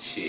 6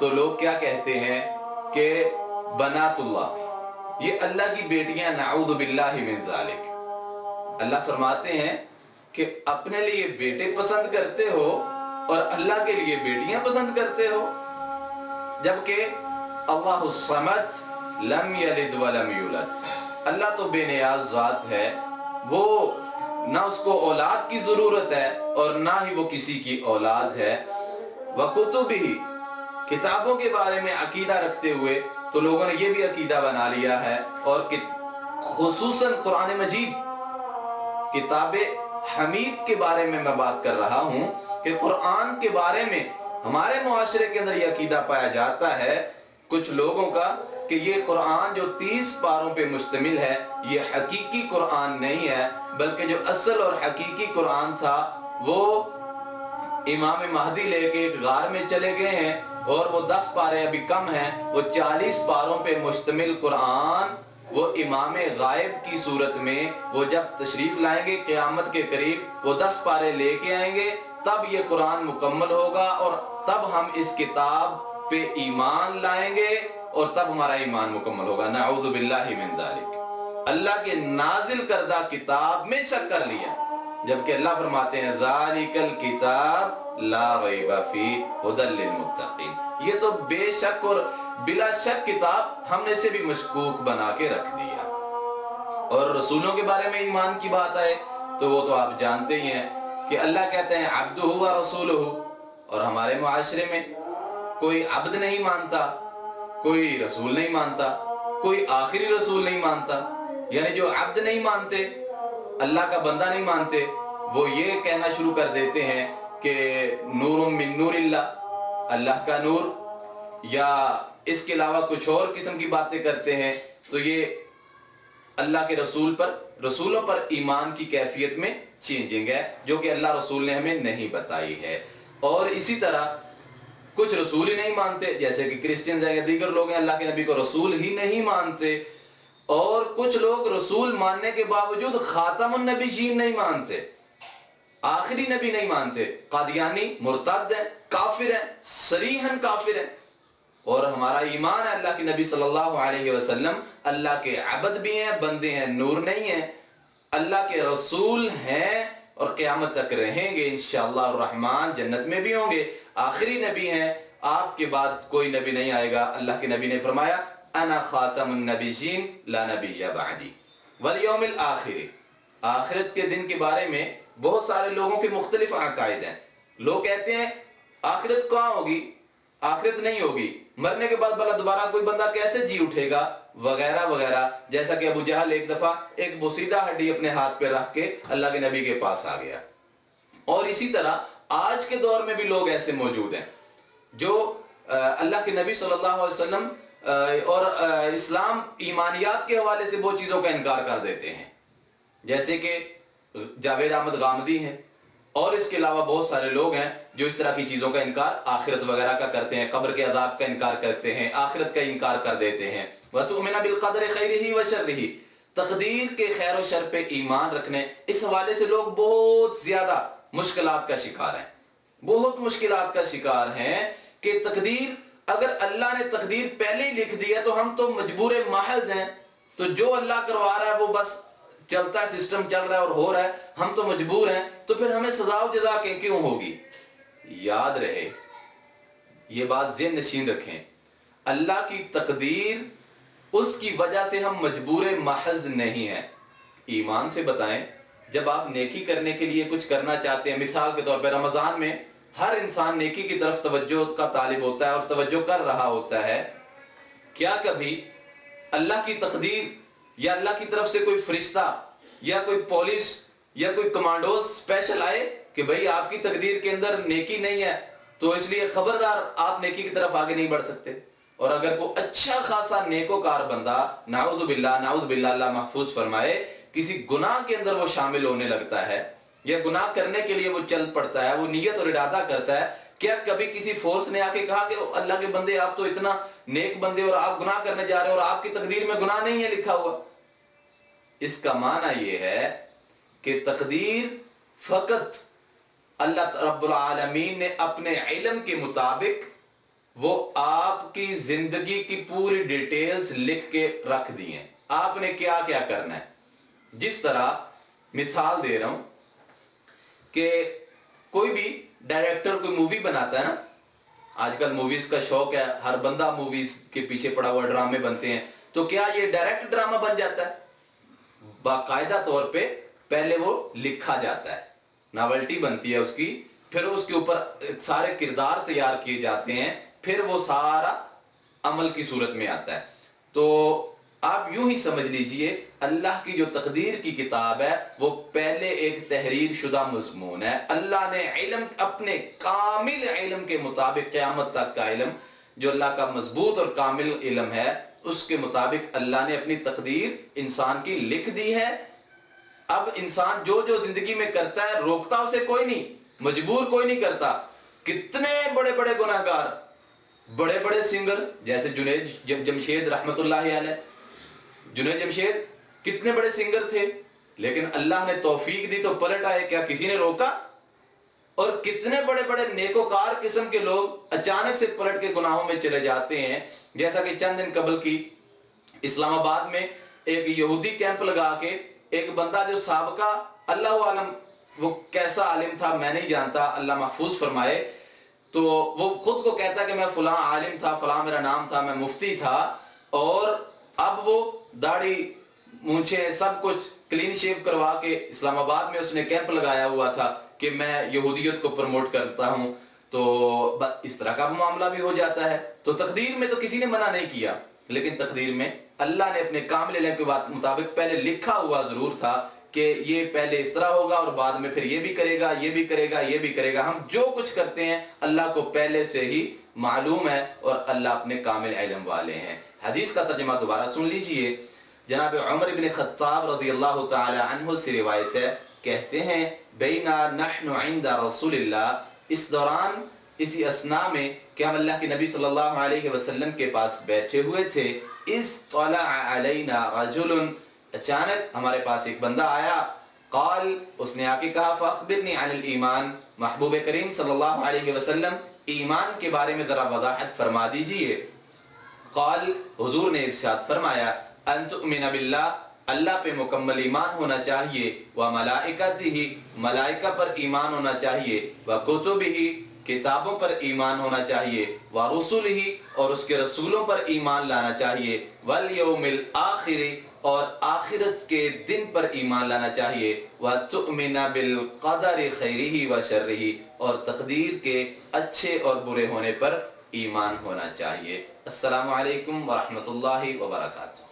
تو لوگ کیا کہتے ہیں کہ بنات اللہ، یہ اللہ کی بیٹیاں، نعوذ باللہ من ذالک۔ اللہ فرماتے ہیں کہ اپنے لیے بیٹے پسند کرتے ہو اور اللہ کے لیے بیٹیاں پسند کرتے ہو، جبکہ اللہ الصمد لم یلد ولم یولد، اللہ تو بے نیاز ذات ہے، وہ نہ اس کو اولاد کی ضرورت ہے اور نہ ہی وہ کسی کی اولاد ہے۔ وَكُتُبِهِ، کتابوں کے بارے میں عقیدہ رکھتے ہوئے تو لوگوں نے یہ بھی عقیدہ بنا لیا ہے، اور خصوصاً قرآن مجید، کتاب حمید کے بارے میں بات کر رہا ہوں کہ قرآن کے بارے میں ہمارے معاشرے کے اندر یہ عقیدہ پایا جاتا ہے کچھ لوگوں کا کہ یہ قرآن جو 30 پاروں پہ مشتمل ہے یہ حقیقی قرآن نہیں ہے، بلکہ جو اصل اور حقیقی قرآن تھا وہ امام مہدی لے کے ایک غار میں چلے گئے ہیں، اور وہ 10 پارے ابھی کم ہیں، وہ 40 پاروں پہ مشتمل قرآن وہ امام غائب کی صورت میں وہ جب تشریف لائیں گے قیامت کے قریب، وہ 10 پارے لے کے آئیں گے، تب یہ قرآن مکمل ہوگا، اور تب ہم اس کتاب پہ ایمان لائیں گے، اور تب ہمارا ایمان مکمل ہوگا۔ نعوذ باللہ من ذالک، اللہ کے نازل کردہ کتاب میں شک کر لیا، جبکہ اللہ فرماتے ہیں ذالک الکتاب لا ریب فیہ ھدی للمتقین، یہ تو بے شک اور بلا شک کتاب ہم نے اسے بھی مشکوک بنا کے رکھ دیا۔ اور رسولوں کے بارے میں ایمان کی بات آئے تو وہ تو آپ جانتے ہی ہیں کہ اللہ کہتے ہیں عبدہ و رسولہ، اور ہمارے معاشرے میں کوئی عبد نہیں مانتا، کوئی رسول نہیں مانتا، کوئی آخری رسول نہیں مانتا، یعنی جو عبد نہیں مانتے، اللہ کا بندہ نہیں مانتے، وہ یہ کہنا شروع کر دیتے ہیں کہ نور من نور اللہ، اللہ کا نور، یا اس کے علاوہ کچھ اور قسم کی باتیں کرتے ہیں، تو یہ اللہ کے رسولوں پر ایمان کی کیفیت میں چینجنگ ہے جو کہ اللہ رسول نے ہمیں نہیں بتائی ہے۔ اور اسی طرح کچھ رسول ہی نہیں مانتے، جیسے کہ کرسچنز ہیں یا دیگر لوگ ہیں، اللہ کے نبی کو رسول ہی نہیں مانتے، اور کچھ لوگ رسول ماننے کے باوجود خاتم النبیین نہیں مانتے، آخری نبی نہیں مانتے، قادیانی مرتد ہیں، کافر ہیں، صریحاً کافر ہیں۔ اور ہمارا ایمان ہے اللہ کے نبی صلی اللہ علیہ وسلم اللہ کے عبد بھی ہیں، بندے ہیں، نور نہیں ہیں، اللہ کے رسول ہیں، اور قیامت تک رہیں گے انشاءاللہ الرحمن، جنت میں بھی ہوں گے، آخری نبی ہیں، آپ کے بعد کوئی نبی نہیں آئے گا۔ اللہ کے نبی نے فرمایا انا خاتم النبیین لا نبی بعدی والیوم الآخر، آخرت کے دن کے بارے میں بہت سارے لوگوں کے مختلف عقائد ہیں۔ لوگ کہتے ہیں آخرت کہاں ہوگی، آخرت نہیں ہوگی، مرنے کے بعد بھلا دوبارہ کوئی بندہ کیسے جی اٹھے گا، وغیرہ وغیرہ، جیسا کہ ابو جہل ایک دفعہ ایک بوسیدہ ہڈی اپنے ہاتھ پہ رکھ کے اللہ کے نبی کے پاس آ گیا۔ اور اسی طرح آج کے دور میں بھی لوگ ایسے موجود ہیں جو اللہ کے نبی صلی اللہ علیہ وسلم اور اسلام ایمانیات کے حوالے سے وہ چیزوں کا انکار کر دیتے ہیں، جیسے کہ جاوید احمد غامدی ہیں، اور اس کے علاوہ بہت سارے لوگ ہیں جو اس طرح کی چیزوں کا انکار آخرت وغیرہ کا کرتے ہیں، قبر کے عذاب کا انکار کرتے ہیں، آخرت کا انکار کر دیتے ہیں۔ وَتُؤْمِنَ بِالْقَدْرِ خَيْرِهِ وَشَرِّهِ، تقدیر کے خیر و شر پہ ایمان رکھنے، اس حوالے سے لوگ بہت زیادہ مشکلات کا شکار ہیں، بہت مشکلات کا شکار ہیں کہ تقدیر، اگر اللہ نے تقدیر پہلے ہی لکھ دی ہے تو ہم تو مجبور محض ہیں، تو جو اللہ کروا رہا ہے وہ بس چلتا ہے، سسٹم چل رہا ہے اور ہو رہا ہے، ہم تو مجبور ہیں، تو پھر ہمیں سزا و جزا کیوں ہوگی؟ یاد رہے، یہ بات ذہن نشین رکھیں، اللہ کی تقدیر، اس کی وجہ سے ہم مجبور محض نہیں ہیں۔ ایمان سے بتائیں، جب آپ نیکی کرنے کے لیے کچھ کرنا چاہتے ہیں، مثال کے طور پہ رمضان میں ہر انسان نیکی کی طرف توجہ کا طالب ہوتا ہے اور توجہ کر رہا ہوتا ہے، کیا کبھی اللہ کی تقدیر یا اللہ کی طرف سے کوئی فرشتہ یا کوئی پولیس یا کوئی کمانڈوز اسپیشل آئے کہ بھئی آپ کی تقدیر کے اندر نیکی نہیں ہے تو اس لیے خبردار آپ نیکی کی طرف آگے نہیں بڑھ سکتے؟ اور اگر کوئی اچھا خاصا نیکوکار بندہ، نعوذ باللہ اللہ محفوظ فرمائے، کسی گناہ کے اندر وہ شامل ہونے لگتا ہے یا گناہ کرنے کے لیے وہ چل پڑتا ہے، وہ نیت اور ارادہ کرتا ہے، کیا کبھی کسی فورس نے آ کے کہا کہ اللہ کے بندے آپ تو اتنا نیک بندے اور آپ گناہ کرنے جا رہے ہیں اور آپ کی تقدیر میں گناہ نہیں ہے لکھا ہوا؟ اس کا معنی یہ ہے کہ تقدیر فقط اللہ رب العالمین نے اپنے علم کے مطابق وہ آپ کی زندگی کی پوری ڈیٹیلز لکھ کے رکھ دی ہیں، آپ نے کیا کیا کرنا ہے. جس طرح مثال دے رہا ہوں کہ کوئی بھی ڈائریکٹر کوئی مووی بناتا ہے نا، آج کل موویز کا شوق ہے، ہر بندہ موویز کے پیچھے پڑا ہوا، ڈرامے بنتے ہیں، تو کیا یہ ڈائریکٹ ڈرامہ بن جاتا ہے؟ باقاعدہ طور پہ پہلے وہ لکھا جاتا ہے، ناولٹی بنتی ہے اس کی، پھر اس کے اوپر سارے کردار تیار کیے جاتے ہیں، پھر وہ سارا عمل کی صورت میں آتا ہے. تو آپ یوں ہی سمجھ لیجئے اللہ کی جو تقدیر کی کتاب ہے وہ پہلے ایک تحریر شدہ مضمون ہے. اللہ نے علم، اپنے کامل علم کے مطابق، قیامت تک کا علم جو اللہ کا مضبوط اور کامل علم ہے، اس کے مطابق اللہ نے اپنی تقدیر انسان کی لکھ دی ہے. اب انسان جو جو زندگی میں کرتا ہے روکتا اسے کوئی نہیں، مجبور کوئی نہیں کرتا. کتنے بڑے بڑے گناہگار، بڑے بڑے سنگرز جیسے جنید جمشید رحمت اللہ علیہ، جنید جمشید کتنے بڑے سنگر تھے، لیکن اللہ نے توفیق دی تو پلٹ آئے، کیا کسی نے روکا؟ اور کتنے بڑے بڑے نیکوکار قسم کے لوگ اچانک سے پلٹ کے گناہوں میں چلے جاتے ہیں. جیسا کہ چند دن قبل کی اسلام آباد میں ایک یہودی کیمپ لگا کے ایک بندہ جو سابقہ اللہ عالم وہ کیسا عالم تھا میں نہیں جانتا، اللہ محفوظ فرمائے، تو وہ خود کو کہتا کہ میں فلاں عالم تھا، فلاں میرا نام تھا، میں مفتی تھا، اور اب وہ داڑھی مونچھیں سب کچھ کلین شیو کروا کے اسلام آباد میں اس نے کیمپ لگایا ہوا تھا کہ میں یہودیت کو پروموٹ کرتا ہوں. تو اس طرح کا معاملہ بھی ہو جاتا ہے. تو تقدیر میں تو کسی نے منع نہیں کیا، لیکن تقدیر میں اللہ نے اپنے کامل علم کے مطابق پہلے لکھا ہوا ضرور تھا کہ یہ پہلے اس طرح ہوگا اور بعد میں پھر یہ بھی کرے گا، یہ بھی کرے گا، یہ بھی کرے گا. ہم جو کچھ کرتے ہیں اللہ کو پہلے سے ہی معلوم ہے اور اللہ اپنے کامل علم والے ہیں. حدیث کا ترجمہ دوبارہ سن لیجئے. جناب عمر بن خطاب رضی اللہ تعالی عنہ سے روایت ہے، کہتے ہیں بینا نحن عند رسول اللہ، اس دوران اسی اسنا میں کہ ہم اللہ کے نبی صلی اللہ علیہ وسلم کے پاس بیٹھے ہوئے تھے، اذ طلع علینا رجل، اچانک ہمارے پاس ایک بندہ آیا، قال، اس نے آ کے کہا فاخبرنی عن الایمان، محبوب کریم صلی اللہ علیہ وسلم ایمان کے بارے میں ذرا وضاحت فرما دیجئے. قال، حضور نے ارشاد فرمایا، ان تؤمن باللہ، اللہ پہ مکمل ایمان ہونا چاہیے، وملائکتہ، ملائکہ پر ایمان ہونا چاہیے، وکتبہ، کتابوں پر ایمان ہونا چاہیے، ورسلہ، اور اس کے رسولوں پر ایمان لانا چاہیے، والیوم الآخر، اور آخرت کے دن پر ایمان لانا چاہیے، وتؤمن بالقدر خیرہ وشرہ، اور تقدیر کے اچھے اور برے ہونے پر ایمان ہونا چاہیے. السلام علیکم ورحمۃ اللہ وبرکاتہ.